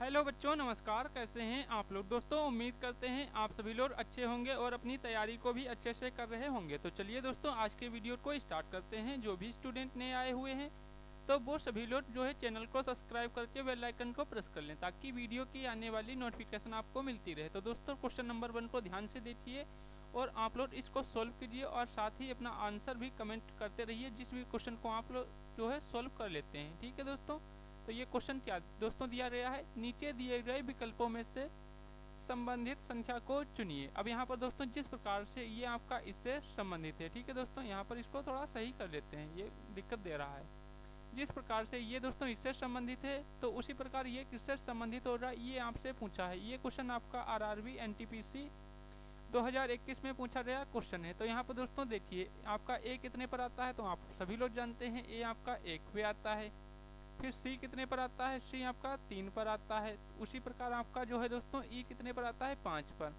Hello बच्चों, नमस्कार। कैसे हैं आप लोग? दोस्तों, उम्मीद करते हैं आप सभी लोग अच्छे होंगे और अपनी तैयारी को भी अच्छे से कर रहे होंगे। तो चलिए दोस्तों, आज के वीडियो को स्टार्ट करते हैं। जो भी स्टूडेंट नए आए हुए हैं तो वो सभी लोग जो है चैनल को सब्सक्राइब करके बेल आइकन को प्रेस कर लें, ताकि वीडियो की आने वाली नोटिफिकेशन आपको मिलती रहे। तो दोस्तों, क्वेश्चन नंबर 1 को ध्यान से देखिए और आप लोग इसको सोल्व कीजिए और साथ ही अपना आंसर भी कमेंट करते रहिए जिस भी क्वेश्चन को आप लोग जो है सोल्व कर लेते हैं। ठीक है दोस्तों, तो ये क्वेश्चन क्या दोस्तों दिया गया है, नीचे दिए गए विकल्पों में से संबंधित संख्या को चुनिए। अब यहाँ पर दोस्तों जिस प्रकार से ये आपका इससे संबंधित है, ठीक है दोस्तों, यहाँ पर इसको थोड़ा सही कर लेते हैं, ये दिक्कत दे रहा है। जिस प्रकार से ये दोस्तों इससे संबंधित है तो उसी प्रकार ये किससे संबंधित हो रहा है, ये आपसे पूछा है। ये क्वेश्चन आपका आरआरबी एनटीपीसी 2021 में पूछा गया क्वेश्चन है। तो यहाँ पर दोस्तों देखिए, आपका ए कितने पर आता है, तो आप सभी लोग जानते हैं ए आपका 1 पे आता है। फिर सी कितने पर आता है, सी आपका 3 पर आता है। उसी प्रकार आपका जो है दोस्तों ई कितने पर आता है, 5 पर।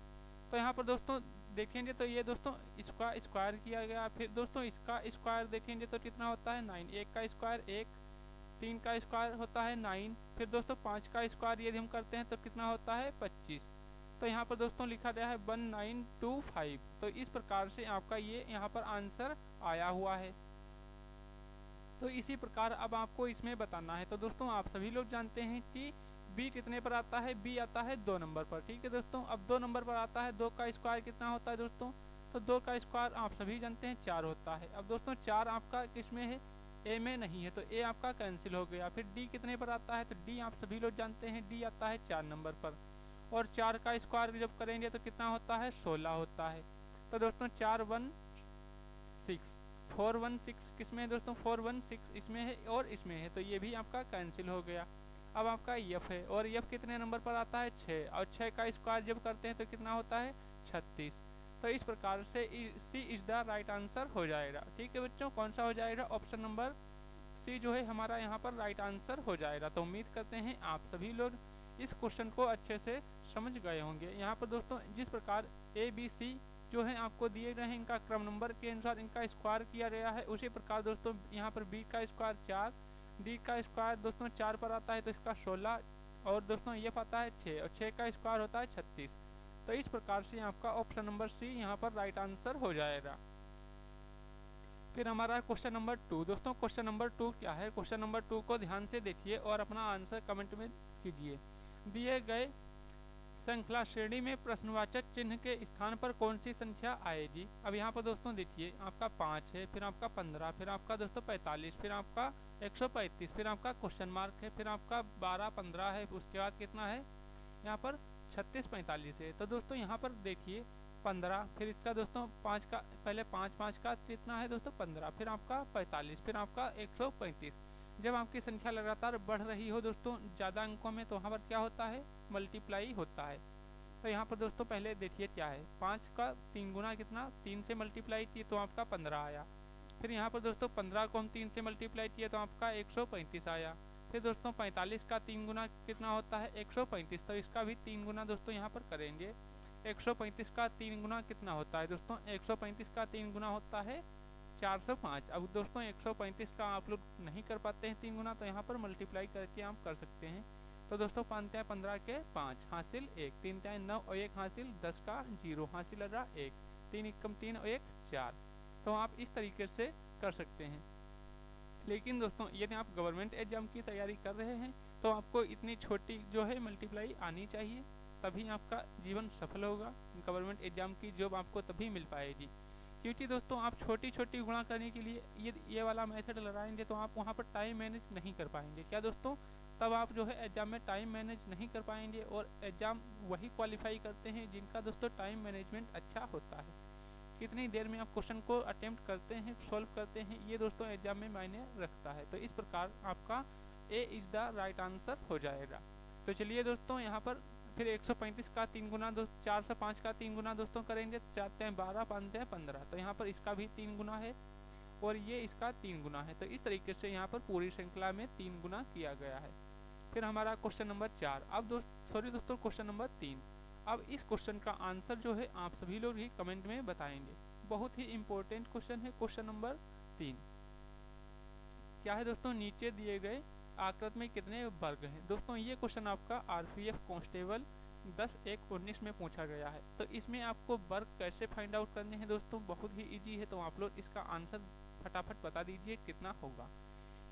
तो यहाँ पर दोस्तों देखेंगे तो ये दोस्तों इसका स्क्वायर किया गया। फिर दोस्तों इसका स्क्वायर देखेंगे तो कितना होता है 9। 1 का स्क्वायर 1, 3 का स्क्वायर होता है 9। फिर दोस्तों 5 का स्क्वायर यदि हम करते हैं तो कितना होता है 25। तो यहाँ पर दोस्तों लिखा गया है 1925। तो इस प्रकार से आपका ये यहाँ पर आंसर आया हुआ है। तो इसी प्रकार अब आपको इसमें बताना है। तो दोस्तों आप सभी लोग जानते हैं कि बी कितने पर आता है, बी आता है 2 नंबर पर। ठीक है दोस्तों, अब 2 नंबर पर आता है, 2 का स्क्वायर कितना होता है दोस्तों, तो 2 का स्क्वायर आप सभी जानते हैं 4 होता है। अब दोस्तों 4 आपका किस में है, ए में नहीं है, तो ए आपका कैंसिल हो गया। फिर डी कितने पर आता है, तो डी आप सभी लोग जानते हैं डी आता है 4 नंबर पर। और 4 का स्क्वायर जब करेंगे तो कितना होता है 16 होता है। तो दोस्तों 416 किस में है दोस्तों, 416 इसमें है और इसमें है, तो ये भी आपका कैंसिल हो गया। अब आपका यफ है और यफ कितने नंबर पर आता है 6, और 6 का स्क्वायर जब करते हैं तो कितना होता है 36। तो इस प्रकार से सी इज द राइट आंसर हो जाएगा। ठीक है बच्चों, कौन सा हो जाएगा, ऑप्शन नंबर सी जो है हमारा यहाँ पर राइट आंसर हो जाएगा। तो उम्मीद करते हैं आप सभी लोग इस क्वेश्चन को अच्छे से समझ गए होंगे। यहाँ पर दोस्तों जिस प्रकार ए बी सी जो है आपको दिए गए हैं, इनका क्रम नंबर के अनुसार इनका स्क्वायर किया गया है। उसी प्रकार दोस्तों यहाँ पर बी का स्क्वायर 4, डी का स्क्वायर दोस्तों 4 पर आता है तो इसका 16, और दोस्तों ये आता है 6, और 6 का स्क्वायर होता है 36। तो इस प्रकार से आपका ऑप्शन नंबर सी यहाँ पर राइट आंसर हो जाएगा। फिर हमारा क्वेश्चन नंबर 2। दोस्तों क्वेश्चन नंबर 2 क्या है, क्वेश्चन नंबर 2 को ध्यान से देखिए और अपना आंसर कमेंट में कीजिए। दिए गए श्रृंखला श्रेणी में प्रश्नवाचक चिन्ह के स्थान पर कौन सी संख्या आएगी। अब यहाँ पर दोस्तों देखिए, आपका 5 है, फिर आपका 15, फिर आपका दोस्तों 45, फिर आपका 135, फिर आपका क्वेश्चन मार्क है, फिर आपका 12 15 है, उसके बाद कितना है यहाँ पर 36 45 है। तो दोस्तों यहाँ पर देखिए 15, फिर इसका दोस्तों 5 का, पहले 5 का कितना है दोस्तों 15, फिर आपका 45, फिर आपका 135। जब आपकी संख्या लगातार बढ़ रही हो दोस्तों ज़्यादा अंकों में, तो वहाँ पर क्या होता है, मल्टीप्लाई होता है। तो यहाँ पर दोस्तों पहले देखिए क्या है, 5 का 3 गुना कितना, 3 से मल्टीप्लाई किए तो आपका 15 आया। फिर यहाँ पर दोस्तों 15 को हम 3 से मल्टीप्लाई किए तो आपका 135 आया। फिर दोस्तों 45 का 3 गुना कितना होता है 135, तो इसका भी 3 गुना दोस्तों यहाँ पर करेंगे। 135 का 3 गुना कितना होता है दोस्तों, 135 का 3 गुना होता है 405। अब दोस्तों 135 का आप लोग नहीं कर पाते हैं 3 गुना, तो यहाँ पर मल्टीप्लाई करके आप कर सकते हैं। तो दोस्तों 5 तिहाई 15 के 5 हासिल 1, 3 तिहाई 9 और 1 हासिल 10 का 0 हासिल रहा 1, 3 एकम 3 और 1 4। तो आप इस तरीके से कर सकते हैं। लेकिन दोस्तों यदि आप गवर्नमेंट एग्जाम की तैयारी कर रहे हैं तो आपको इतनी छोटी जो है मल्टीप्लाई आनी चाहिए, तभी आपका जीवन सफल होगा। गवर्नमेंट एग्जाम की जॉब आपको तभी मिल पाएगी। क्योंकि दोस्तों आप छोटी छोटी गुणा करने के लिए ये वाला मेथड लगाएंगे तो आप वहाँ पर टाइम मैनेज नहीं कर पाएंगे। क्या दोस्तों, तब आप जो है एग्जाम में टाइम मैनेज नहीं कर पाएंगे, और एग्जाम वही क्वालिफाई करते हैं जिनका दोस्तों टाइम मैनेजमेंट अच्छा होता है। कितनी देर में आप क्वेश्चन को अटेम्प्ट करते हैं, सॉल्व करते हैं, ये दोस्तों एग्जाम में मायने रखता है। तो इस प्रकार आपका A is the right answer हो जाएगा। तो चलिए दोस्तों यहाँ पर फिर 135 का 3 गुना 405 का 3 गुना दोस्तों करेंगे, 4 तिहाई 12 5 तिहाई 15, तो यहाँ पर इसका भी 3 गुना है और ये इसका 3 गुना है। तो इस तरीके से यहाँ पर पूरी श्रृंखला में 3 गुना किया गया है। फिर हमारा क्वेश्चन नंबर 4। अब दोस्तों क्वेश्चन नंबर 3। अब इस क्वेश्चन का आंसर जो है आप सभी लोग ही कमेंट में बताएंगे। बहुत ही इंपॉर्टेंट क्वेश्चन है क्वेश्चन नंबर 3। क्या है दोस्तों, नीचे दिए गए आकृति में कितने वर्ग हैं। दोस्तों ये क्वेश्चन आपका आरपीएफ कांस्टेबल 10/1/19 में पूछा गया है। तो इसमें आपको वर्ग कैसे फाइंड आउट करने हैं दोस्तों, बहुत ही इजी है। तो आप लोग इसका आंसर फटाफट बता दीजिए कितना होगा।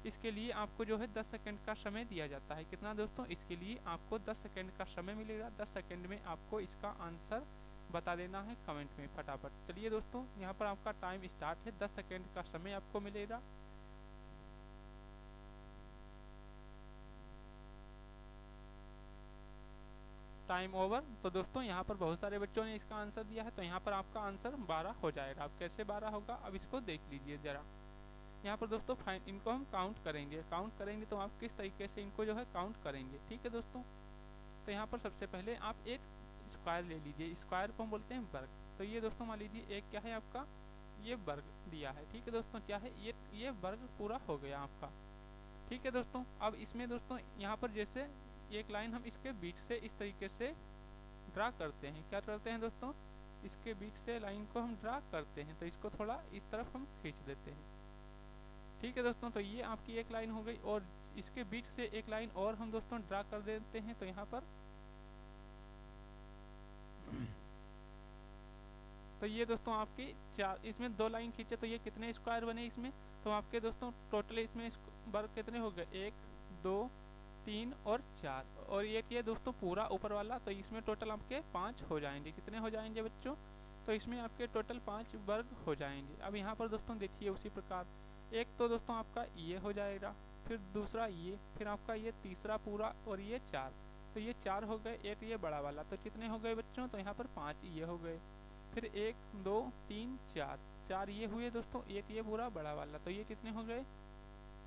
इसके लिए आपको जो है 10 सेकंड का समय दिया जाता है। कितना दोस्तों, इसके लिए आपको 10 सेकंड का समय मिलेगा। 10 सेकंड में आपको इसका आंसर बता देना है कमेंट में फटाफट। चलिए दोस्तों, यहाँ पर आपका टाइम स्टार्ट है। 10 सेकंड का समय आपको मिलेगा। Time over. तो दोस्तों यहाँ पर बहुत सारे बच्चों ने इसका आंसर दिया है। तो यहाँ पर आपका आंसर 12 हो जाएगा। अब कैसे 12 होगा, अब इसको देख लीजिए ज़रा। यहाँ पर दोस्तों इनको हम काउंट करेंगे तो आप किस तरीके से इनको जो है काउंट करेंगे, ठीक है दोस्तों। तो यहाँ पर सबसे पहले आप एक स्क्वायर ले लीजिए। स्क्वायर को हम बोलते हैं वर्ग। तो ये दोस्तों मान लीजिए एक क्या है आपका, ये वर्ग दिया है, ठीक है दोस्तों। क्या है ये वर्ग पूरा हो गया आपका, ठीक है दोस्तों। अब इसमें दोस्तों यहाँ पर जैसे एक लाइन हम इसके बीच से इस तरीके से ड्रा करते हैं। क्या करते हैं दोस्तों, इसके बीच से लाइन को हम ड्रा करते हैं। तो इसको थोड़ा इस तरफ हम खींच देते हैं, ठीक है दोस्तों। तो ये आपकी एक लाइन हो गई और इसके बीच से एक लाइन और हम दोस्तों ड्रा कर देते हैं। तो यहाँ पर तो ये दोस्तों आपकी इसमें 2 लाइन खींचे तो ये कितने स्क्वायर बने इसमें। तो आपके दोस्तों टोटल इसमें वर्ग कितने हो गए, 1 2 3 और 4 और एक ये दोस्तों पूरा ऊपर वाला। तो इसमें टोटल आपके 5 हो जाएंगे। कितने हो जाएंगे बच्चों, तो इसमें आपके टोटल 5 वर्ग हो जाएंगे। अब यहाँ पर दोस्तों देखिए उसी प्रकार एक तो दोस्तों आपका ये हो जाएगा, फिर दूसरा ये, फिर आपका ये तीसरा पूरा और ये 4। तो ये 4 हो गए, एक ये बड़ा वाला। तो कितने हो गए बच्चों, तो यहाँ पर 5 ये हो गए, फिर 1 2 3 4 ये हुए दोस्तों, एक ये पूरा बड़ा वाला। तो ये कितने हो गए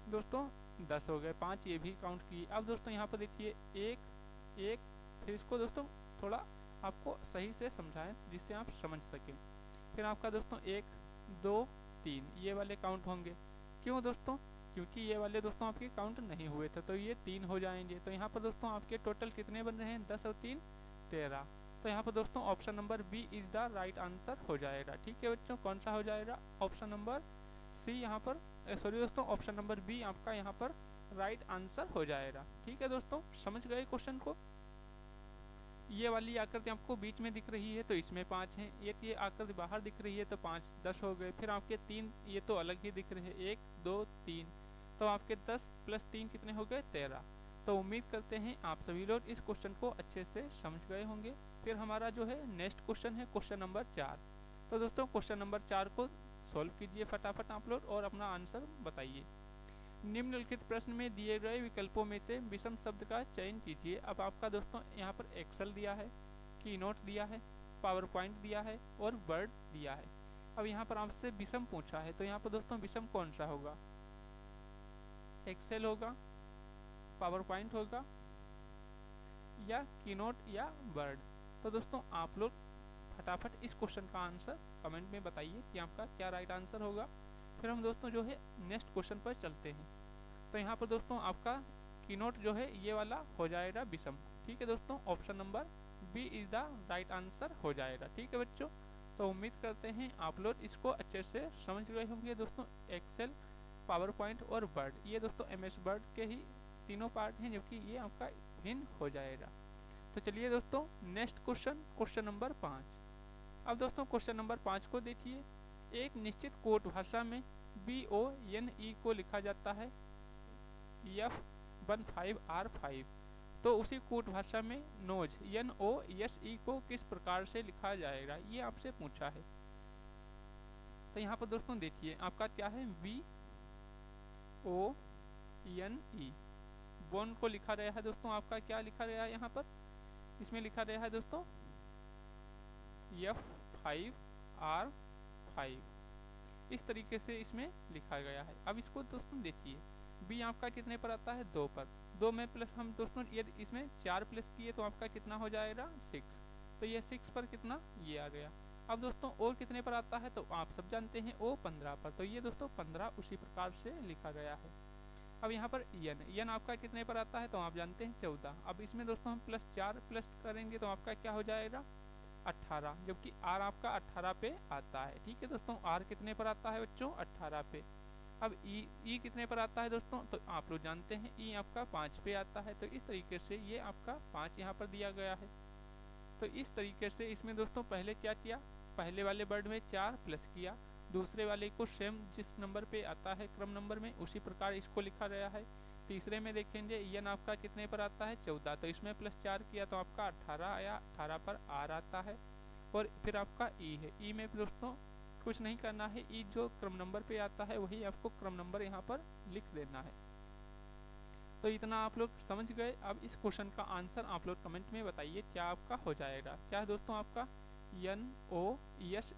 दोस्तों, 10 हो गए। 5 ये भी काउंट किए। अब दोस्तों यहाँ पर देखिए एक फिर इसको दोस्तों थोड़ा आपको सही से समझाएं जिससे आप समझ सकें। फिर आपका दोस्तों 1 2 3 ये वाले काउंट होंगे। क्यों दोस्तों, क्योंकि ये वाले दोस्तों आपके काउंट नहीं हुए थे। तो ये 3 हो जाएंगे। तो यहाँ पर दोस्तों आपके टोटल कितने बन रहे हैं, 10 और 3 13। तो यहाँ पर दोस्तों option number B is the right answer हो जाएगा, ठीक है बच्चों। कौन सा हो जाएगा, ऑप्शन नंबर सी यहाँ पर, सॉरी दोस्तों ऑप्शन नंबर बी आपका यहाँ पर राइट आंसर हो जाएगा, ठीक है दोस्तों। समझ गए क्वेश्चन को। ये वाली आकृति आपको बीच में दिख रही है तो इसमें 5 हैं। एक ये आकृति बाहर दिख रही है तो 5 10 हो गए। फिर आपके 3 ये तो अलग ही दिख रहे हैं, 1 2 3। तो आपके 10 + 3 कितने हो गए, 13। तो उम्मीद करते हैं आप सभी लोग इस क्वेश्चन को अच्छे से समझ गए होंगे। फिर हमारा जो है नेक्स्ट क्वेश्चन है क्वेश्चन नंबर 4। तो दोस्तों क्वेश्चन नंबर 4 को सोल्व कीजिए फटाफट आप लोग और अपना आंसर बताइए। निम्नलिखित प्रश्न में दिए गए विकल्पों में से विषम शब्द का चयन कीजिए। अब आपका दोस्तों यहाँ पर एक्सेल दिया है, कीनोट दिया है, पावर पॉइंट दिया है और वर्ड दिया है। अब यहाँ पर आपसे विषम पूछा है तो यहाँ पर दोस्तों विषम कौन सा होगा, एक्सेल होगा, पावर पॉइंट होगा या कीनोट या वर्ड। तो दोस्तों आप लोग फटाफट इस क्वेश्चन का आंसर कमेंट में बताइए कि आपका क्या राइट आंसर होगा। फिर हम दोस्तों जो है नेक्स्ट क्वेश्चन पर चलते हैं। तो यहाँ पर दोस्तों आपका कीनोट जो है ये वाला हो जाएगा विषम, ठीक है दोस्तों। Option number B is the right answer हो जाएगा, ठीक है बच्चों। तो उम्मीद करते हैं आप लोग इसको अच्छे से समझ गए होंगे दोस्तों। एक्सेल, पावर पॉइंट और वर्ड, ये दोस्तों MS वर्ड के ही तीनों पार्ट हैं, जबकि ये आपका भिन्न हो जाएगा। तो चलिए दोस्तों नेक्स्ट क्वेश्चन नंबर 5। अब दोस्तों क्वेश्चन नंबर 5 को देखिए। एक निश्चित कोड भाषा में BONE को लिखा जाता है F15R5। तो उसी कोड भाषा में नोज NOSE को किस प्रकार से लिखा जाएगा, ये आपसे पूछा है। तो यहाँ पर दोस्तों देखिए आपका क्या है, BONE बोन को लिखा गया है दोस्तों। आपका क्या लिखा गया है यहाँ पर, इसमें लिखा गया है दोस्तों F5R5, इस तरीके से इसमें लिखा गया है। अब इसको दोस्तों देखिए, बी आपका कितने पर आता है, 2 पर। 2 में प्लस हम दोस्तों यदि इसमें 4 प्लस किए तो आपका कितना हो जाएगा, 6। तो ये 6 पर कितना, ये आ गया। अब दोस्तों ओ कितने पर आता है, तो आप सब जानते हैं ओ 15 पर। तो ये दोस्तों 15 उसी प्रकार से लिखा गया है। अब यहाँ पर यन आपका कितने पर आता है, तो आप जानते हैं 14। अब इसमें दोस्तों हम +4 प्लस करेंगे तो आपका क्या हो जाएगा, 18, जबकि आर आपका 18 पे आता है, ठीक है दोस्तों। आर कितने पर आता है बच्चों, 18 पे। अब ई कितने पर आता है दोस्तों, तो आप लोग जानते हैं ई आपका 5 पे आता है। तो इस तरीके से ये आपका 5 यहाँ पर दिया गया है। तो इस तरीके से इसमें दोस्तों पहले क्या किया, पहले वाले वर्ड में 4 प्लस किया, दूसरे वाले को सेम जिस नंबर पे आता है क्रम नंबर में उसी प्रकार इसको लिखा गया है। तीसरे में देखेंगे यन आपका कितने पर आता है 14, तो इसमें प्लस 4 किया तो आपका 18 आया, 18 पर आर आता है। और फिर आपका ई है, ई में दोस्तों कुछ नहीं करना है, ई जो क्रम नंबर पे आता है वही आपको क्रम नंबर यहाँ पर लिख देना है। तो इतना आप लोग समझ गए। अब इस क्वेश्चन का आंसर आप लोग कमेंट में बताइए क्या आपका हो जाएगा। क्या है दोस्तों आपका NOESE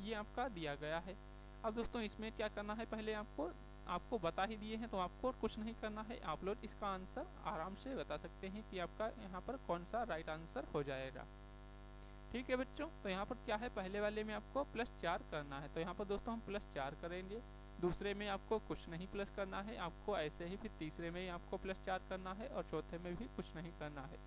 ये आपका दिया गया है। अब दोस्तों इसमें क्या करना है, पहले आपको बता ही दिए हैं तो आपको कुछ नहीं करना है, आप लोग इसका आंसर आराम से बता सकते हैं कि आपका यहाँ पर कौन सा राइट आंसर हो जाएगा। ठीक है बच्चों, तो यहाँ पर क्या है, पहले वाले में आपको +4 करना है, तो यहाँ पर दोस्तों हम +4 करेंगे। दूसरे में आपको कुछ नहीं प्लस करना है, आपको ऐसे ही फिर तीसरे में आपको +4 करना है और चौथे में भी कुछ नहीं करना है।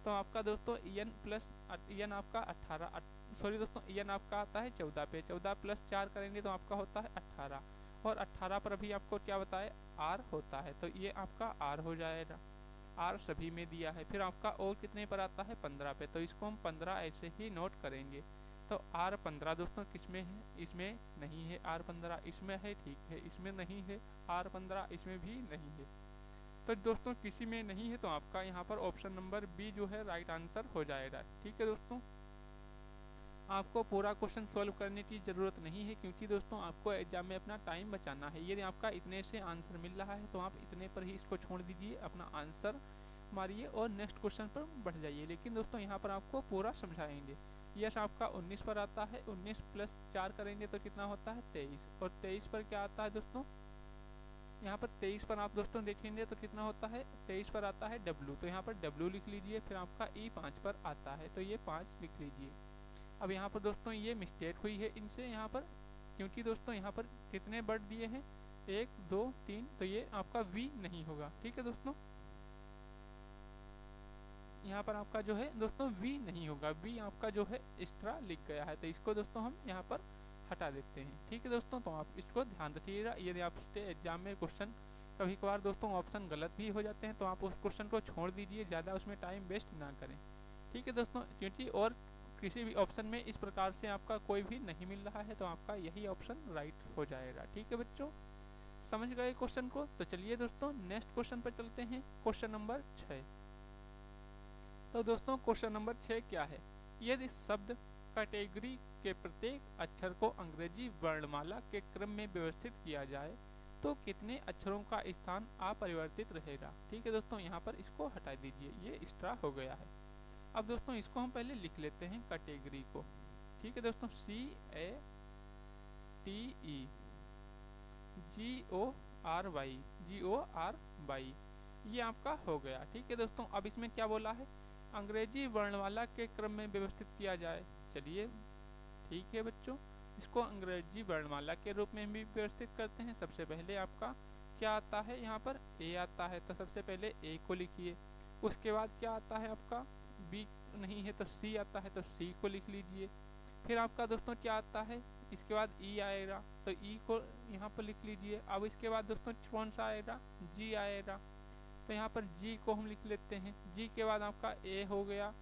तो आपका दोस्तों एन आपका 18, सॉरी दोस्तों एन आपका आता है 14 पे, 14 + 4 करेंगे तो आपका होता है 18, और 18 पर अभी आपको क्या बताए आर होता है, तो ये आपका आर हो जाएगा। आर सभी में दिया है। फिर आपका और कितने पर आता है 15 पे, तो इसको हम 15 ऐसे ही नोट करेंगे। तो आर 15 दोस्तों किसमें है, इसमें नहीं है, आर 15 इसमें है, ठीक है, इसमें नहीं है, आर 15 इसमें भी नहीं है। तो दोस्तों किसी में नहीं है तो आपका यहाँ पर ऑप्शन नंबर बी जो है राइट आंसर हो जाएगा। ठीक है दोस्तों, आपको पूरा क्वेश्चन सॉल्व करने की ज़रूरत नहीं है, क्योंकि दोस्तों आपको एग्जाम में अपना टाइम बचाना है। यदि आपका इतने से आंसर मिल रहा है तो आप इतने पर ही इसको छोड़ दीजिए, अपना आंसर मारिए और नेक्स्ट क्वेश्चन पर बढ़ जाइए। लेकिन दोस्तों यहाँ पर आपको पूरा समझाएंगे। यस आपका 19 पर आता है, 19 + 4 करेंगे तो कितना होता है 23, और 23 पर क्या आता है दोस्तों, यहाँ पर 23 पर आप दोस्तों देखेंगे तो कितना होता है, 23 पर आता है W, तो यहाँ पर W लिख लीजिए। फिर आपका E 5 पर आता है तो ये 5 लिख लीजिए। अब यहाँ पर दोस्तों ये मिस्टेक हुई है इनसे यहाँ पर, क्योंकि दोस्तों यहाँ पर कितने वर्ड दिए हैं 1 2 3, तो ये आपका V नहीं होगा। ठीक है दोस्तों, यहाँ पर आपका जो है दोस्तों V नहीं होगा, V आपका जो है एक्स्ट्रा लिख गया है, तो इसको दोस्तों हम यहाँ पर हटा देते हैं। ठीक है दोस्तों, तो आप इसको ध्यान रखिएगा। यदि आपसे एग्जाम में क्वेश्चन कभी कभार दोस्तों ऑप्शन गलत भी हो जाते हैं तो आप उस क्वेश्चन को छोड़ दीजिए, ज़्यादा उसमें टाइम वेस्ट ना करें। ठीक है दोस्तों, क्योंकि और किसी भी ऑप्शन में इस प्रकार से आपका कोई भी नहीं मिल रहा है तो आपका यही ऑप्शन राइट हो जाएगा। ठीक है बच्चों, समझ गए क्वेश्चन को। तो चलिए दोस्तों नेक्स्ट क्वेश्चन पर चलते हैं, क्वेश्चन नंबर 6। तो दोस्तों क्वेश्चन नंबर 6 क्या है, यदि शब्द कैटेगरी के प्रत्येक अक्षर को अंग्रेजी वर्णमाला के क्रम में व्यवस्थित किया जाए तो कितने अक्षरों का स्थान अपरिवर्तित रहेगा। ठीक है दोस्तों, यहाँ पर इसको हटा दीजिए, ये एक्स्ट्रा हो गया है। अब दोस्तों इसको हम पहले लिख लेते हैं कैटेगरी को। ठीक है दोस्तों, CATEGORY ये आपका हो गया। ठीक है दोस्तों, अब इसमें क्या बोला है, अंग्रेजी वर्णमाला के क्रम में व्यवस्थित किया जाए। चलिए ठीक है बच्चों, इसको अंग्रेजी वर्णमाला के रूप में भी व्यवस्थित करते हैं। सबसे पहले आपका क्या आता है, यहाँ पर ए आता है, तो सबसे पहले ए को लिखिए। उसके बाद क्या आता है आपका, बी नहीं है तो सी आता है, तो सी को लिख लीजिए। फिर आपका दोस्तों क्या आता है, इसके बाद ई आएगा, तो ई को यहाँ पर लिख लीजिए। अब इसके बाद दोस्तों कौन सा आएगा, जी आएगा, तो यहाँ पर जी को हम लिख लेते हैं। जी के बाद आपका ए हो गया,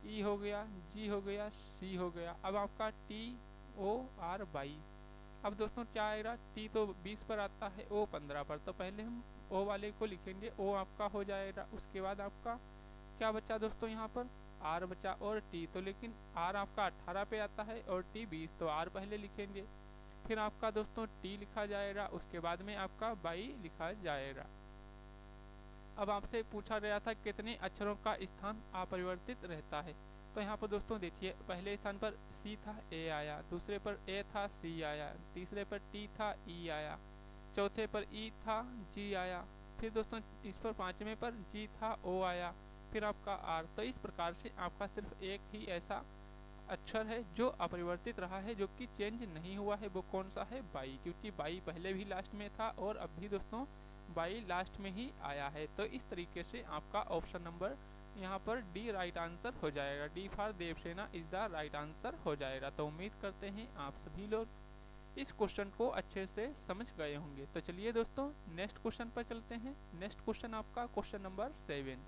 ई हो गया, जी हो गया, सी हो गया। अब आपका TORY। अब दोस्तों क्या आएगा, टी तो 20 पर आता है, ओ 15 पर, तो पहले हम ओ वाले को लिखेंगे, ओ आपका हो जाएगा। उसके बाद आपका क्या बचा दोस्तों, यहाँ पर आर बचा और टी, तो लेकिन आर आपका 18 पे आता है और टी 20, तो आर पहले लिखेंगे। फिर आपका दोस्तों टी लिखा जाएगा, उसके बाद में आपका 22 लिखा जाएगा। अब आपसे पूछा गया था कितने अक्षरों का स्थान अपरिवर्तित रहता है, तो यहाँ पर दोस्तों देखिए पहले स्थान पर सी था, ए आया, दूसरे पर ए था, सी आया, तीसरे पर टी था, ई आया, चौथे पर ई था, जी आया, फिर दोस्तों इस पर पांचवें पर जी था, ओ आया, फिर आपका आर। तो इस प्रकार से आपका सिर्फ एक ही ऐसा अक्षर है जो अपरिवर्तित रहा है, जो कि चेंज नहीं हुआ है, वो कौन सा है, बाई, क्योंकि बाई पहले भी लास्ट में था और अब भी दोस्तों बाई लास्ट में ही आया है। तो इस तरीके से आपका ऑप्शन नंबर यहाँ पर डी राइट आंसर हो जाएगा, D for Devsena is the right answer हो जाएगा। तो उम्मीद करते हैं आप सभी लोग इस क्वेश्चन को अच्छे से समझ गए होंगे। तो चलिए दोस्तों नेक्स्ट क्वेश्चन पर चलते हैं। नेक्स्ट क्वेश्चन आपका क्वेश्चन नंबर 7।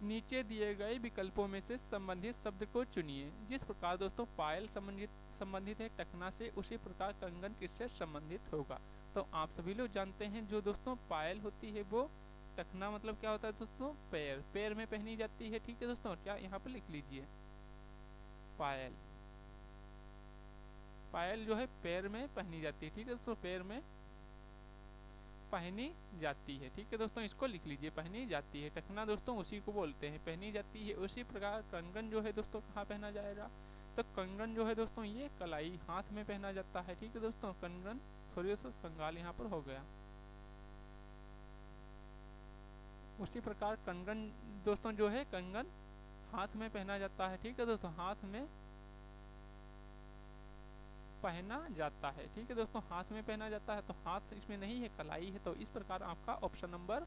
नीचे दिए गए विकल्पों में से संबंधित शब्द को चुनिए। जिस प्रकार दोस्तों पायल संबंधित है टकना से, उसी प्रकार कंगन किससे संबंधित होगा। तो आप सभी लोग जानते हैं जो दोस्तों पायल होती है वो टकना मतलब क्या होता है दोस्तों, पैर में पहनी जाती है। ठीक है दोस्तों, क्या यहाँ पर लिख लीजिए पायल, पायल जो है पैर में पहनी जाती है। ठीक है दोस्तों, पैर में पहनी जाती है। ठीक है दोस्तों, इसको लिख लीजिए पहनी जाती है। टकना दोस्तों उसी को बोलते हैं, पहनी जाती है। उसी प्रकार कंगन जो है दोस्तों कहाँ पहना जाएगा, तो कंगन जो है दोस्तों ये कलाई हाथ में पहना जाता है। ठीक है दोस्तों, कंगन सॉरी दोस्तों कंगाल यहाँ पर हो गया। उसी प्रकार कंगन दोस्तों जो है कंगन हाथ में पहना जाता है। ठीक है दोस्तों, हाथ में पहना जाता है। ठीक है दोस्तों, हाथ में पहना जाता है, तो हाथ इसमें नहीं है, कलाई है। तो इस प्रकार आपका option number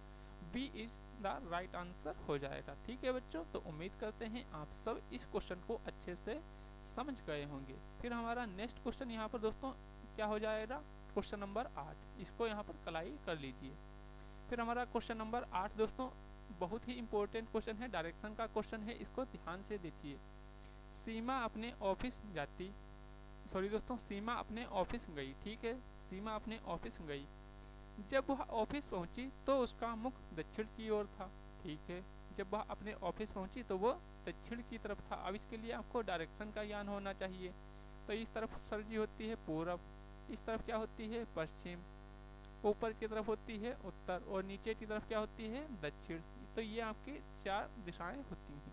B is the right answer हो जाएगा। ठीक है बच्चों, तो उम्मीद करते हैं आप सब इस क्वेश्चन को अच्छे से समझ गए होंगे। फिर हमारा नेक्स्ट क्वेश्चन यहाँ पर दोस्तों क्या हो जाएगा, क्वेश्चन नंबर 8। इसको यहाँ पर कलाई कर लीजिए। फिर हमारा क्वेश्चन नंबर 8 दोस्तों बहुत ही इंपॉर्टेंट क्वेश्चन है, डायरेक्शन का क्वेश्चन है, इसको ध्यान से देखिए। सीमा अपने ऑफिस सीमा अपने ऑफिस गई। ठीक है, सीमा अपने ऑफिस गई। जब वह ऑफिस पहुंची तो उसका मुख दक्षिण की ओर था। ठीक है, जब वह अपने ऑफिस पहुंची तो वो दक्षिण की तरफ था। अब इसके लिए आपको डायरेक्शन का ज्ञान होना चाहिए। तो इस तरफ सर जी होती है पूरब, इस तरफ क्या होती है पश्चिम, ऊपर की तरफ होती है उत्तर और नीचे की तरफ क्या होती है दक्षिण। तो ये आपकी 4 दिशाएं होती हैं।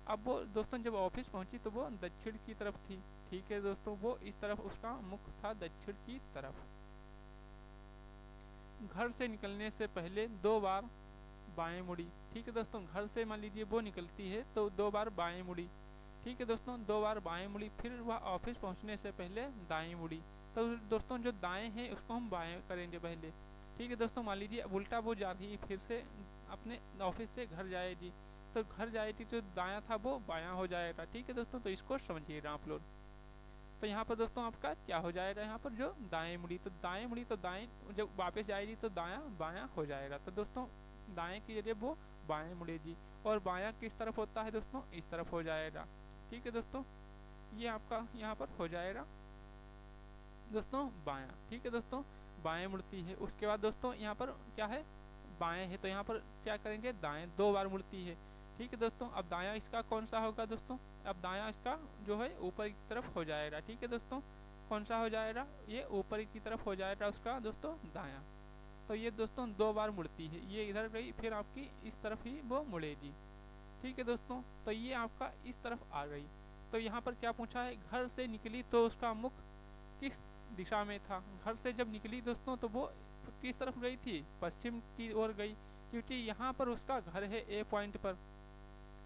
अब वो दोस्तों जब ऑफिस पहुंची तो वो दक्षिण की तरफ थी। ठीक है दोस्तों, वो इस तरफ उसका मुख था दक्षिण की तरफ। घर से निकलने से पहले 2 बार बाएं मुड़ी। ठीक है दोस्तों, घर से मान लीजिए वो निकलती है तो 2 बार बाएं मुड़ी। ठीक है दोस्तों, 2 बार बाएं मुड़ी। फिर वह ऑफिस पहुंचने से पहले दाएं मुड़ी। तो दोस्तों जो दाएं हैं उसको हम बाएं करेंगे पहले। ठीक है दोस्तों, मान लीजिए अब उल्टा वो जा रही है, फिर से अपने ऑफिस से घर जाएगी, तो घर जाएगी जो दायां था वो बायां हो जाएगा। ठीक है दोस्तों, तो इसको समझिएगा आप लोग। तो यहाँ पर दोस्तों आपका क्या हो जाएगा, यहाँ पर जो दाएं मुड़ी, तो दाएं मुड़ी तो दाएं जब वापस जाएगी तो दायां बायां हो जाएगा। तो दोस्तों दाएं की जगह वो बाएं मुड़ेगी। और बायां किस तरफ होता है दोस्तों, इस तरफ हो जाएगा। ठीक है दोस्तों, ये आपका यहाँ पर हो जाएगा दोस्तों बायां। ठीक है दोस्तों, बाएं मुड़ती है। उसके बाद दोस्तों यहाँ पर क्या है, बाएं है, तो यहाँ पर क्या करेंगे दाएं 2 बार मुड़ती है। ठीक है दोस्तों, अब दायां इसका कौन सा होगा दोस्तों, अब दायां इसका जो है ऊपर की तरफ हो जाएगा। ठीक है दोस्तों, कौन सा हो जाएगा, ये ऊपर की तरफ हो जाएगा उसका दोस्तों दायां। तो ये दोस्तों 2 बार मुड़ती है, ये इधर गई फिर आपकी इस तरफ ही वो मुड़ेगी। ठीक है दोस्तों, तो ये आपका इस तरफ आ गई। तो यहाँ पर क्या पूछा है, घर से निकली तो उसका मुख किस दिशा में था। घर से जब निकली दोस्तों तो वो किस तरफ गई थी, पश्चिम की ओर गई, क्योंकि यहाँ पर उसका घर है ए पॉइंट पर।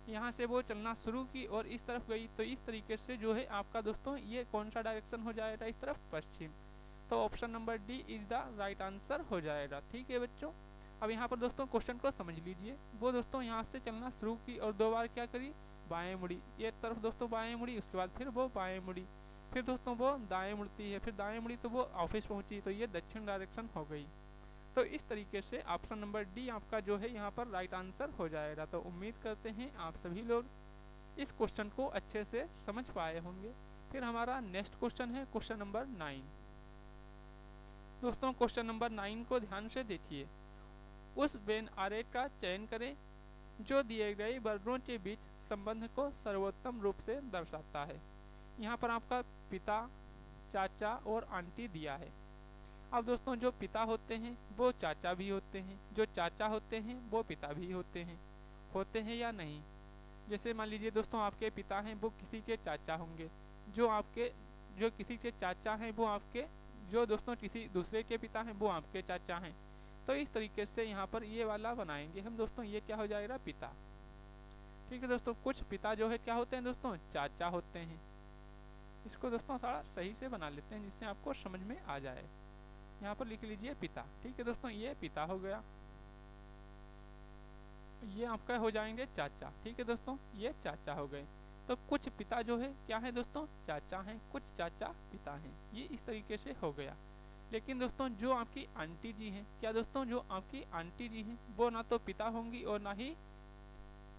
यहाँ से वो चलना शुरू की और इस तरफ गई। तो इस तरीके से जो है आपका दोस्तों ये कौन सा डायरेक्शन हो जाएगा, इस तरफ पश्चिम। तो option number D is the right answer हो जाएगा। ठीक है बच्चों, अब यहाँ पर दोस्तों क्वेश्चन को समझ लीजिए। वो दोस्तों यहाँ से चलना शुरू की और 2 बार क्या करी, बाएं मुड़ी। एक तरफ दोस्तों बाएं मुड़ी, उसके बाद फिर वो बाएं मुड़ी, फिर दोस्तों वो दाएं मुड़ती है, फिर दाएं मुड़ी तो वो ऑफिस पहुंची। तो ये दक्षिण डायरेक्शन हो गई। तो इस तरीके से ऑप्शन नंबर डी आपका जो है यहाँ पर राइट आंसर हो जाएगा। तो उम्मीद करते हैं आप सभी लोग इस क्वेश्चन को अच्छे से समझ पाए होंगे। फिर हमारा नेक्स्ट क्वेश्चन है क्वेश्चन नंबर 9। दोस्तों क्वेश्चन नंबर 9 को ध्यान से देखिए। उस वेन आरेख का चयन करें जो दिए गए वर्गों के बीच संबंध को सर्वोत्तम रूप से दर्शाता है। यहाँ पर आपका पिता, चाचा और आंटी दिया है। अब दोस्तों जो पिता होते हैं वो चाचा भी होते हैं, जो चाचा होते हैं वो पिता भी होते हैं या नहीं। जैसे मान लीजिए दोस्तों आपके पिता हैं वो किसी के चाचा होंगे, जो किसी के चाचा हैं वो आपके, जो दोस्तों किसी दूसरे के पिता हैं वो आपके चाचा हैं। तो इस तरीके से यहाँ पर ये वाला बनाएंगे हम दोस्तों, ये क्या हो जाएगा पिता। ठीक है दोस्तों, कुछ पिता जो है क्या होते हैं दोस्तों, चाचा होते हैं। इसको दोस्तों थोड़ा सही से बना लेते हैं जिससे आपको समझ में आ जाए। यहाँ पर लिख लीजिए पिता। ठीक है दोस्तों, ये पिता हो गया। ये आपका हो जाएंगे चाचा। ठीक है दोस्तों, ये चाचा हो गए। तो कुछ पिता जो है क्या है दोस्तों, चाचा हैं, कुछ चाचा पिता हैं, ये इस तरीके से हो गया। लेकिन दोस्तों जो आपकी आंटी जी हैं, क्या दोस्तों जो आपकी आंटी जी हैं वो ना तो पिता होंगी और ना ही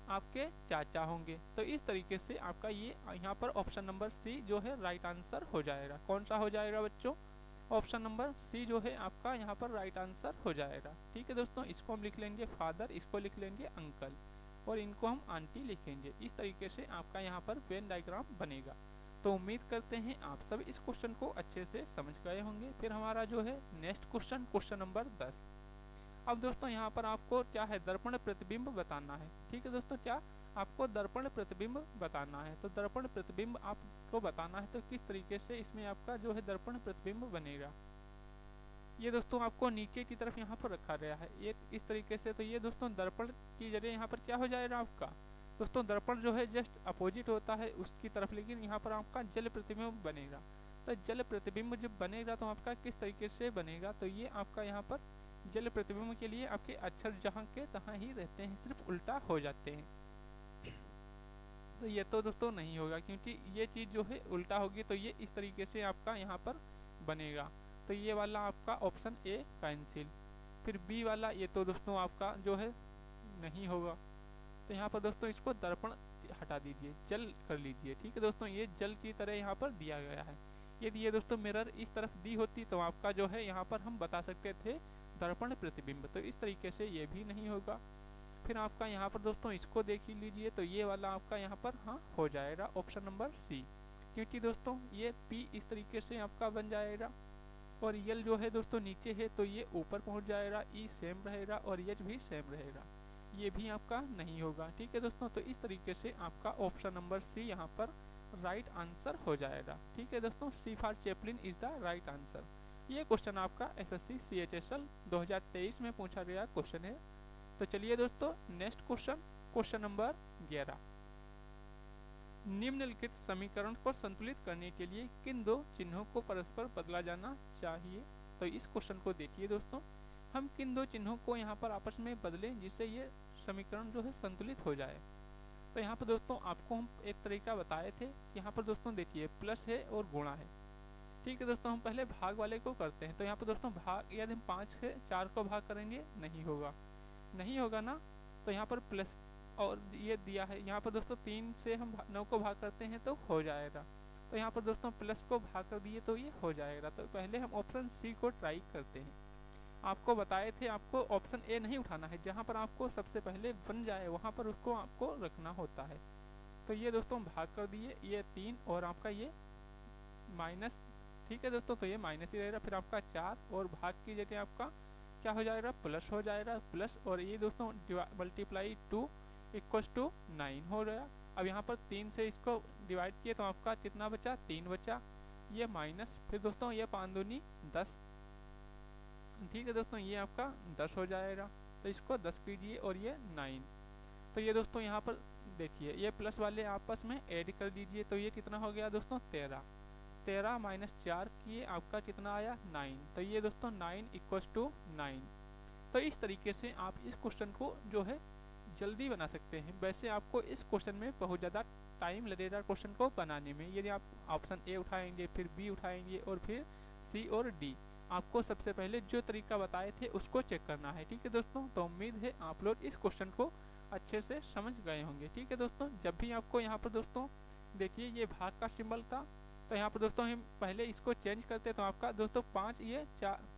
आपके चाचा होंगे। तो इस तरीके से आपका ये यहाँ पर ऑप्शन नंबर सी जो है राइट आंसर हो जाएगा। कौन सा हो जाएगा बच्चों, ऑप्शन नंबर सी जो है आपका यहाँ पर राइट आंसर हो जाएगा। ठीक है दोस्तों, इसको हम लिख लेंगे फादर, इसको लिख लेंगे अंकल और इनको हम आंटी लिखेंगे। इस तरीके से आपका यहाँ पर वेन डायग्राम बनेगा। तो उम्मीद करते हैं आप सब इस क्वेश्चन को अच्छे से समझ गए होंगे। फिर हमारा जो है नेक्स्ट क्वेश्चन, क्वेश्चन नंबर 10। अब दोस्तों यहाँ पर आपको क्या है, दर्पण प्रतिबिंब बताना है। ठीक है दोस्तों, क्या आपको दर्पण प्रतिबिंब बताना है। तो दर्पण प्रतिबिंब आपको बताना है, तो किस तरीके से इसमें आपका जो है दर्पण प्रतिबिंब बनेगा। ये दोस्तों आपको नीचे की तरफ यहाँ पर रखा गया है एक इस तरीके से। तो ये दोस्तों दर्पण की जगह यहाँ पर क्या हो जाएगा आपका, दोस्तों दर्पण जो है जस्ट अपोजिट होता है उसकी तरफ, लेकिन यहाँ पर आपका जल प्रतिबिंब बनेगा। तो जल प्रतिबिंब जब बनेगा तो आपका किस तरीके से बनेगा, तो ये आपका यहाँ पर जल प्रतिबिंब के लिए आपके अक्षर जहाँ के तहाँ ही रहते हैं, सिर्फ उल्टा हो जाते हैं। तो ये तो दोस्तों नहीं होगा, क्योंकि ये चीज़ जो है उल्टा होगी, तो ये इस तरीके से आपका यहाँ पर बनेगा। तो ये वाला आपका ऑप्शन ए कैंसिल। फिर बी वाला ये तो दोस्तों आपका जो है नहीं होगा। तो यहाँ पर दोस्तों इसको दर्पण हटा दीजिए, जल कर लीजिए। ठीक है दोस्तों, ये जल की तरह यहाँ पर दिया गया है। यदि ये दोस्तों मिरर इस तरफ दी होती तो आपका जो है यहाँ पर हम बता सकते थे दर्पण प्रतिबिंब। तो इस तरीके से ये भी नहीं होगा। फिर आपका यहाँ पर दोस्तों इसको देख ही लीजिए, तो ये वाला आपका यहाँ पर हाँ हो जाएगा ऑप्शन नंबर सी, क्योंकि दोस्तों ये पी इस तरीके से आपका बन जाएगा और यल जो है दोस्तों नीचे है तो ये ऊपर पहुँच जाएगा, ई सेम रहेगा और एच भी सेम रहेगा, ये भी आपका नहीं होगा। ठीक है दोस्तों, तो इस तरीके से आपका ऑप्शन नंबर सी यहाँ पर राइट आंसर हो जाएगा। ठीक है दोस्तों, C for Chaplin is the right answer. ये क्वेश्चन आपका एसएससी सीएचएसएल 2023 में पूछा गया क्वेश्चन है। तो चलिए दोस्तों नेक्स्ट क्वेश्चन, क्वेश्चन नंबर 11। निम्नलिखित समीकरण को संतुलित करने के लिए किन दो चिन्हों को परस्पर बदला जाना चाहिए। तो इस क्वेश्चन को देखिए दोस्तों, हम किन दो चिन्हों को यहाँ पर आपस में बदलें जिससे ये समीकरण जो है संतुलित हो जाए। तो यहाँ पर दोस्तों आपको हम एक तरीका बताए थे। यहाँ पर दोस्तों देखिए प्लस है और गुणा है। ठीक है दोस्तों, हम पहले भाग वाले को करते हैं। तो यहाँ पर दोस्तों भाग यदि हम 5 से 4 को भाग करेंगे नहीं होगा, नहीं होगा ना। तो यहाँ पर प्लस और ये दिया है, यहाँ पर दोस्तों 3 से हम 9 को भाग करते हैं तो हो जाएगा। तो यहाँ पर दोस्तों प्लस को भाग कर दिए तो ये हो जाएगा। तो पहले हम ऑप्शन सी को ट्राई करते हैं। आपको बताए थे आपको ऑप्शन ए नहीं उठाना है, जहाँ पर आपको सबसे पहले बन जाए वहाँ पर उसको आपको रखना होता है। तो ये दोस्तों भाग कर दिए, ये 3 और आपका ये माइनस। ठीक है दोस्तों, तो ये माइनस ही रहेगा। फिर आपका 4 और भाग की जगह आपका क्या हो जाएगा, प्लस हो जाएगा, प्लस और ये दोस्तों मल्टीप्लाई 2 इक्वल्स टू 9 हो गया। अब यहाँ पर 3 से इसको डिवाइड किए तो आपका कितना बचा, 3 बचा, ये माइनस। फिर दोस्तों ये 5 दूनी 10। ठीक है दोस्तों, ये आपका 10 हो जाएगा। तो इसको 10 कीजिए और ये 9। तो ये दोस्तों यहाँ पर देखिए ये प्लस वाले आपस में ऐड कर दीजिए। तो ये कितना हो गया दोस्तों 13। 13 माइनस 4 किए आपका कितना आया 9। तो ये दोस्तों 9 इक्वल्स टू 9। तो इस तरीके से आप इस क्वेश्चन को जो है जल्दी बना सकते हैं। वैसे आपको इस क्वेश्चन में बहुत ज़्यादा टाइम लगेगा क्वेश्चन को बनाने में। यदि आप ऑप्शन ए उठाएंगे, फिर बी उठाएंगे और फिर सी और डी, आपको सबसे पहले जो तरीका बताए थे उसको चेक करना है। ठीक है दोस्तों, तो उम्मीद है आप लोग इस क्वेश्चन को अच्छे से समझ गए होंगे। ठीक है दोस्तों, जब भी आपको यहाँ पर दोस्तों देखिए ये भाग का सिंबल था, तो यहाँ पर दोस्तों हम पहले इसको चेंज करते तो आपका दोस्तों 5 ये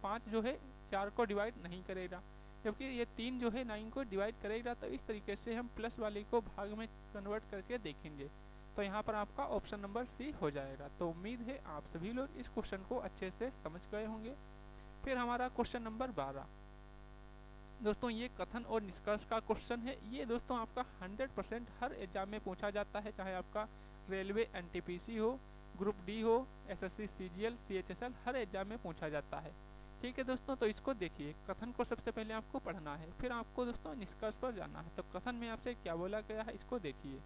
5 जो है 4 को डिवाइड नहीं करेगा, जबकि ये 3 जो है 9 को डिवाइड करेगा। तो इस तरीके से हम प्लस वाले को भाग में कन्वर्ट करके देखेंगे। तो यहाँ पर आपका ऑप्शन नंबर सी हो जाएगा। तो उम्मीद है आप सभी लोग इस क्वेश्चन को अच्छे से समझ गए होंगे। फिर हमारा क्वेश्चन नंबर 12 दोस्तों, ये कथन और निष्कर्ष का क्वेश्चन है। ये दोस्तों आपका 100% हर एग्जाम में पूछा जाता है, चाहे आपका रेलवे एनटीपीसी हो, ग्रुप डी हो, एसएससी सीजीएल सीएचएसएल, हर एग्जाम में पूछा जाता है। ठीक है दोस्तों, तो इसको देखिए, कथन को सबसे पहले आपको पढ़ना है, फिर आपको दोस्तों निष्कर्ष पर जाना है। तो कथन में आपसे क्या बोला गया है इसको देखिए।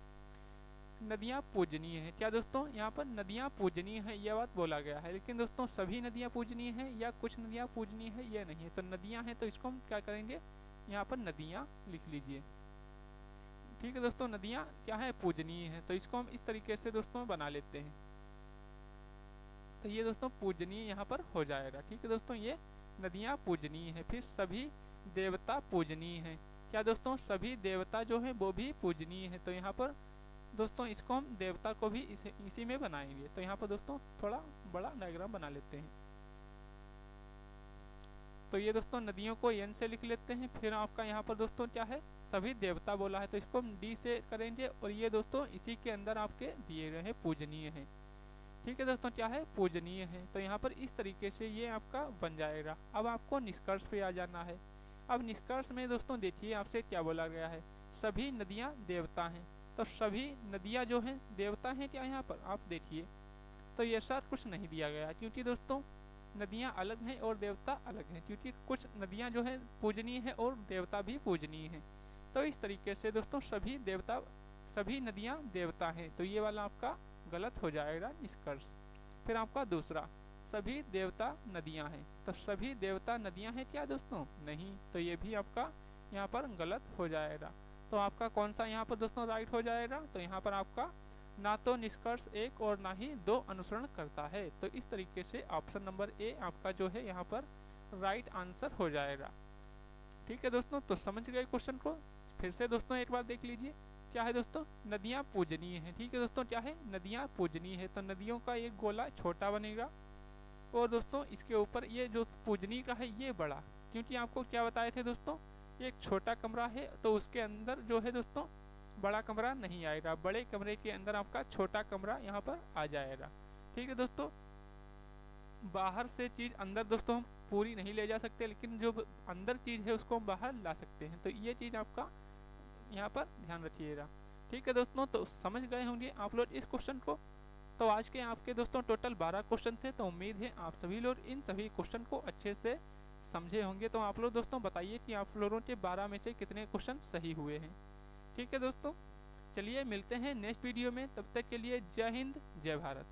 नदियाँ पूजनीय हैं। क्या दोस्तों यहाँ पर नदियाँ पूजनीय हैं यह बात बोला गया है, लेकिन दोस्तों सभी नदियाँ पूजनीय हैं या कुछ नदियाँ पूजनीय है यह नहीं है। तो नदियाँ हैं तो इसको हम क्या करेंगे, यहाँ पर नदियाँ लिख लीजिए। ठीक है दोस्तों, नदियाँ क्या है, पूजनीय है, तो इसको हम इस तरीके से दोस्तों बना लेते हैं। तो ये दोस्तों पूजनीय यहाँ पर हो जाएगा। ठीक है दोस्तों, ये नदियाँ पूजनीय है। फिर सभी देवता पूजनीय हैं। क्या दोस्तों, सभी देवता जो है वो भी पूजनीय है। तो यहाँ पर दोस्तों इसको हम देवता को भी इसी में बनाएंगे। तो यहाँ पर दोस्तों थोड़ा बड़ा डायग्राम बना लेते हैं। तो ये दोस्तों नदियों को एन से लिख लेते हैं। फिर आपका यहाँ पर दोस्तों क्या है, सभी देवता बोला है, तो इसको हम डी से करेंगे। और ये दोस्तों इसी के अंदर आपके दिए गए हैं, पूजनीय है। ठीक है दोस्तों, क्या है, पूजनीय है। तो यहाँ पर इस तरीके से ये आपका बन जाएगा। अब आपको निष्कर्ष पे आ जाना है। अब निष्कर्ष में दोस्तों देखिए आपसे क्या बोला गया है, सभी नदियाँ देवता हैं। तो सभी नदियाँ जो हैं देवता हैं क्या, यहाँ पर आप देखिए तो ये ऐसा कुछ नहीं दिया गया, क्योंकि दोस्तों नदियाँ अलग हैं और देवता अलग हैं। क्योंकि कुछ नदियाँ जो हैं पूजनीय हैं और देवता भी पूजनीय हैं। तो इस तरीके से दोस्तों सभी नदियाँ देवता हैं। तो ये वाला आपका गलत हो जाएगा निष्कर्ष। फिर आपका दूसरा, सभी देवता नदियां हैं। तो सभी देवता नदियां हैं क्या दोस्तों, नहीं। तो ये भी आपका यहाँ पर गलत हो जाएगा। तो आपका कौन सा यहाँ पर दोस्तों राइट हो जाएगा, तो यहाँ पर आपका ना तो निष्कर्ष 1 और ना ही 2 अनुसरण करता है। तो इस तरीके से ऑप्शन नंबर ए आपका जो है यहाँ पर राइट आंसर हो जाएगा। ठीक है दोस्तों, तो समझ गए क्वेश्चन को। फिर से दोस्तों एक बार देख लीजिए, क्या है दोस्तों, नदियाँ पूजनीय है। ठीक है दोस्तों, क्या है, नदियाँ पूजनीय है। तो नदियों का एक गोला छोटा बनेगा और दोस्तों इसके ऊपर ये जो पूजनीय का है ये बड़ा, क्योंकि आपको क्या बताए थे दोस्तों, एक छोटा कमरा है तो उसके अंदर जो है दोस्तों बड़ा कमरा नहीं आएगा, बड़े कमरे के अंदर आपका छोटा कमरा यहाँ पर आ जाएगा। ठीक है दोस्तों, बाहर से चीज़ अंदर दोस्तों हम पूरी नहीं ले जा सकते, लेकिन जो अंदर चीज़ है उसको हम बाहर ला सकते हैं। तो ये चीज़ आपका यहाँ पर ध्यान रखिएगा। ठीक है दोस्तों, तो समझ गए होंगे आप लोग इस क्वेश्चन को। तो आज के आपके दोस्तों टोटल 12 क्वेश्चन थे। तो उम्मीद है आप सभी लोग इन सभी क्वेश्चन को अच्छे से समझे होंगे। तो आप लोग दोस्तों बताइए कि आप लोगों के 12 में से कितने क्वेश्चन सही हुए हैं। ठीक है दोस्तों, चलिए मिलते हैं नेक्स्ट वीडियो में। तब तक के लिए जय हिंद, जय भारत।